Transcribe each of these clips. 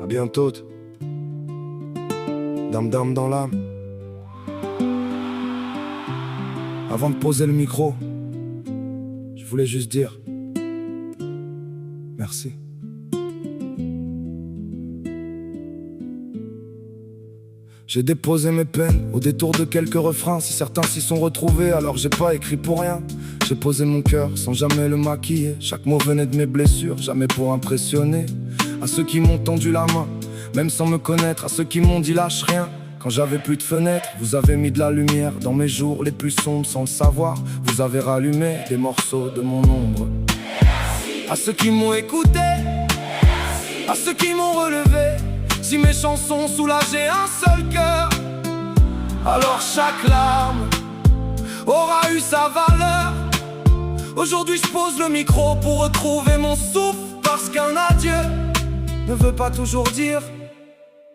À bientôt. Dame dame dans l'âme. Avant de poser le micro, je voulais juste dire merci. J'ai déposé mes peines au détour de quelques refrains. Si certains s'y sont retrouvés, alors j'ai pas écrit pour rien. J'ai posé mon cœur sans jamais le maquiller. Chaque mot venait de mes blessures, jamais pour impressionner. À ceux qui m'ont tendu la main, même sans me connaître. À ceux qui m'ont dit lâche rien. Quand j'avais plus de fenêtres, vous avez mis de la lumière dans mes jours les plus sombres sans le savoir. Vous avez rallumé des morceaux de mon ombre. À ceux qui m'ont écouté, à ceux qui m'ont relevé. Si mes chansons soulageaient un seul cœur, alors chaque larme aura eu sa valeur. Aujourd'hui je pose le micro pour retrouver mon souffle, parce qu'un adieu ne veut pas toujours dire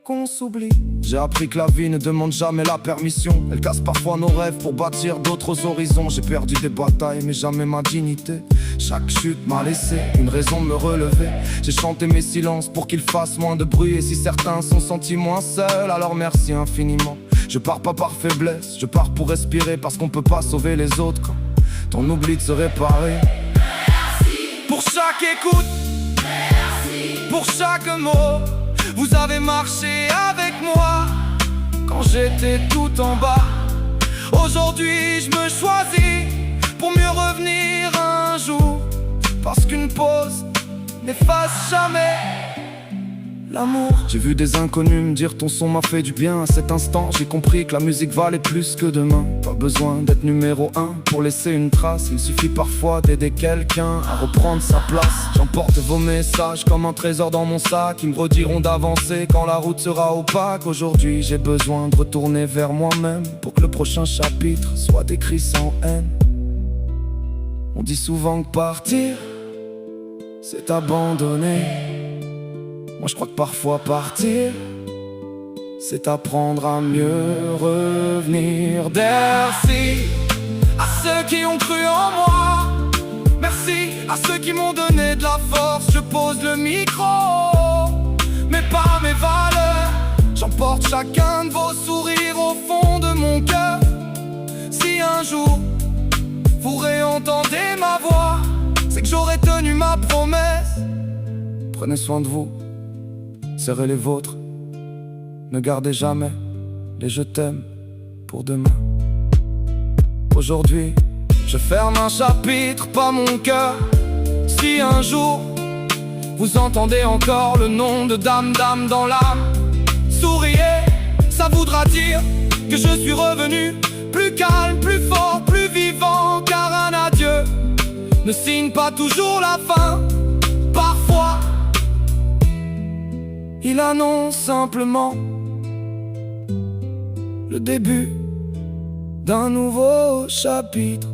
qu'on s'oublie. J'ai appris que la vie ne demande jamais la permission. Elle casse parfois nos rêves pour bâtir d'autres horizons. J'ai perdu des batailles mais jamais ma dignité. Chaque chute m'a laissé une raison de me relever. J'ai chanté mes silences pour qu'ils fassent moins de bruit. Et si certains sont sentis moins seuls, alors merci infiniment. Je pars pas par faiblesse, je pars pour respirer. Parce qu'on peut pas sauver les autres quand on oublie de se réparer. Merci. Pour chaque écoute, merci. Pour chaque mot, vous avez marché avec moi quand j'étais tout en bas. Aujourd'hui je me choisis pour mieux revenir un jour. Parce qu'une pause n'efface jamais l'amour. J'ai vu des inconnus me dire ton son m'a fait du bien. À cet instant j'ai compris que la musique valait plus que demain. Pas besoin d'être numéro 1 pour laisser une trace. Il suffit parfois d'aider quelqu'un à reprendre sa place. J'emporte vos messages comme un trésor dans mon sac. Ils me rediront d'avancer quand la route sera opaque. Aujourd'hui j'ai besoin de retourner vers moi-même pour que le prochain chapitre soit écrit sans haine. On dit souvent que partir, c'est abandonner. Moi je crois que parfois partir, c'est apprendre à mieux revenir. Merci à ceux qui ont cru en moi. Merci à ceux qui m'ont donné de la force. Je pose le micro, mais pas mes valeurs. J'emporte chacun de vos sourires au fond de mon cœur. Si un jour vous réentendez ma voix, c'est que j'aurai tenu ma promesse. Prenez soin de vous, serrez les vôtres. Ne gardez jamais les je t'aime pour demain. Aujourd'hui, je ferme un chapitre, pas mon cœur. Si un jour, vous entendez encore le nom de Dame Dame dans l'âme, souriez, ça voudra dire que je suis revenu plus calme, plus fort, plus vivant. Car un adieu ne signe pas toujours la fin. Parfois, il annonce simplement le début d'un nouveau chapitre.